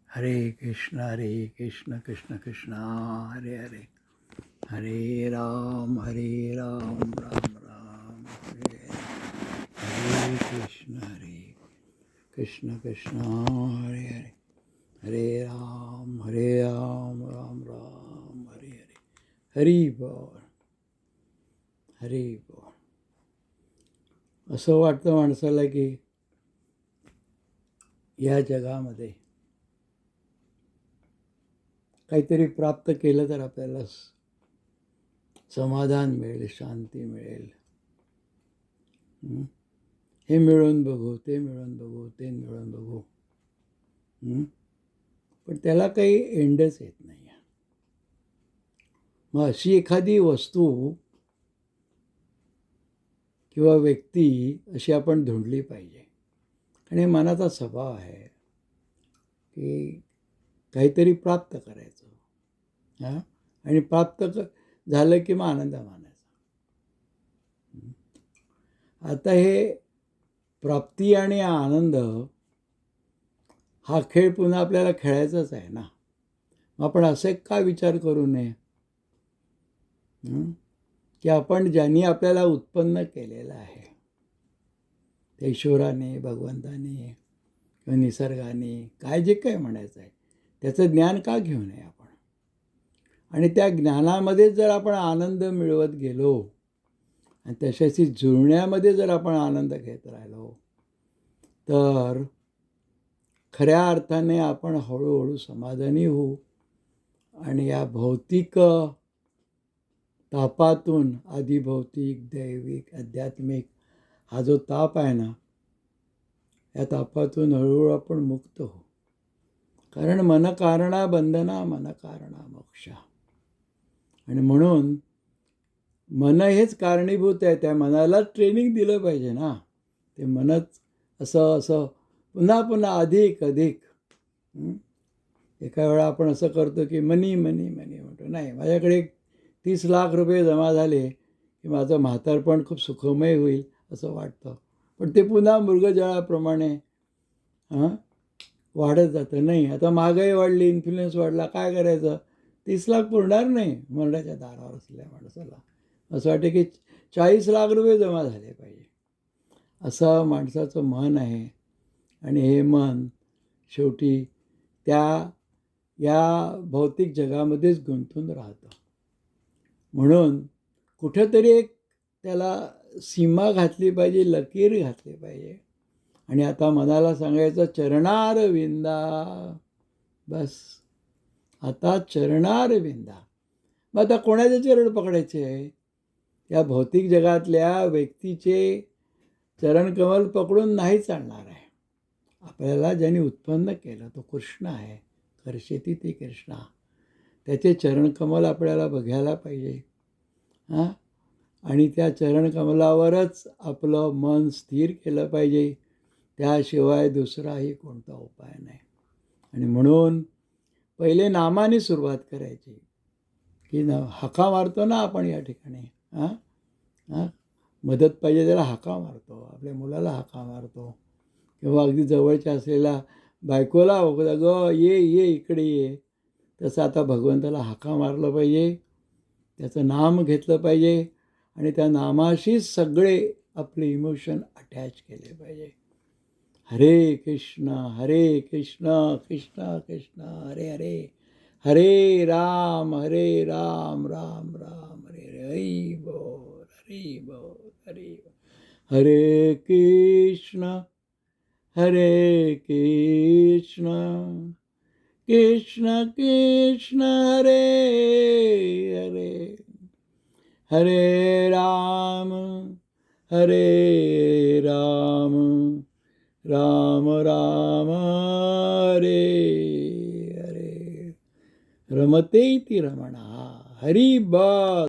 हरे कृष्ण कृष्ण कृष्ण हरे हरे, हरे राम राम राम हरे हरे हरे कृष्ण कृष्ण हरे हरे, हरे राम राम राम हरे हरे. हरी बोल, हरी बोल. असं वाटतं माणसाला की या जगामध्ये काहीतरी प्राप्त केलं तर आपल्याला समाधान मिळेल, शांती मिळेल. हे मिळून बघू, ते मिळून बघू, ते मिळून बघू. पण त्याला काही एंडच येत नाही. मग अशी एखादी वस्तू किंवा व्यक्ती अशी आपण धुंडली पाहिजे. आणि मनाचा स्वभाव आहे की काहीतरी प्राप्त करायचं. आणि प्राप्त झालं की मग आनंद मानायचा. आता हे प्राप्ती आणि आनंद हा खेळ पुन्हा आपल्याला खेळायचाच आहे ना. आपण असे का विचार करू नये की आपण ज्यांनी आपल्याला उत्पन्न केलेलं आहे, ते ईश्वराने, भगवंताने किंवा निसर्गाने, काय जे काय म्हणायचं आहे त्याचं ज्ञान का घेऊ नये आपण. आणि त्या ज्ञानामध्ये जर आपण आनंद मिळवत गेलो आणि त्याच्याशी जुळण्यामध्ये जर आपण आनंद घेत राहिलो तर खऱ्या अर्थाने आपण हळूहळू समाधानी होऊ. आणि या भौतिक तापातून, आधिभौतिक, दैविक, आध्यात्मिक हा जो ताप आहे ना, या तापातून हळूहळू आपण मुक्त होऊ. कारण मन कारणा बंधना, मन कारणा मोक्षा. आणि म्हणून मन हेच कारणीभूत आहे. त्या मनालाच ट्रेनिंग दिलं पाहिजे ना. ते मनच असं पुन्हा पुन्हा अधिक अधिक. एका वेळा आपण असं करतो की मनी मनी मनी म्हणतो. नाही, माझ्याकडे 30 लाख रुपये जमा झाले की माझं म्हातारपण खूप सुखमय होईल असं वाटतं. पण ते पुन्हा मृगजळाप्रमाणे वाढत जातं. नाही, आता महागाई वाढली, इन्फ्लुएन्स वाढला, काय करायचं? 30 लाख पुरणार नाही मरणाच्या दारावर असल्या माणसाला. असं वाटतं की 40 लाख रुपये जमा झाले पाहिजे, असं माणसाचं मन आहे. आणि हे मन शेवटी या भौतिक जगामध्येच गुंतून राहतं. म्हणून कुठंतरी एक त्याला सीमा घातली पाहिजे, लकीर घातली पाहिजे. आणि आता मनाला सांगायचं चरणार विंदा, बस आता चरणार विंदा. मग आता कोणाचे चरण पकडायचे आहे? या भौतिक जगातल्या व्यक्तीचे चरणकमल पकडून नाही चालणार आहे. आपल्याला ज्यांनी उत्पन्न केलं तो कृष्ण आहे. करशेती ते कृष्णा. त्याचे चरणकमल आपल्याला बघायला पाहिजे. आणि त्या चरणकमलावरच आपलं मन स्थिर केलं पाहिजे. त्याशिवाय दुसराही कोणता उपाय नाही. आणि म्हणून पहिले नामाने सुरुवात करायची की हाका मारतो ना आपण या ठिकाणी. मदत पाहिजे त्याला हाका मारतो, आपल्या मुलाला हाका मारतो, किंवा अगदी जवळच्या असलेल्या बायकोला ग ये ये इकडे ये. तसं आता भगवंताला हाका मारलं पाहिजे, त्याचं नाम घेतलं पाहिजे. आणि त्या नामाशी सगळे आपले इमोशन अटॅच केले पाहिजे. हरे कृष्ण कृष्ण कृष्ण हरे हरे, हरे राम राम राम हरे हरे. हरी बोल, हरी बोल, हरी बोल. हरे कृष्ण कृष्ण कृष्ण हरे हरे, हरे राम राम राम हरे हरे. रमते ती रमणा. हरी बोल.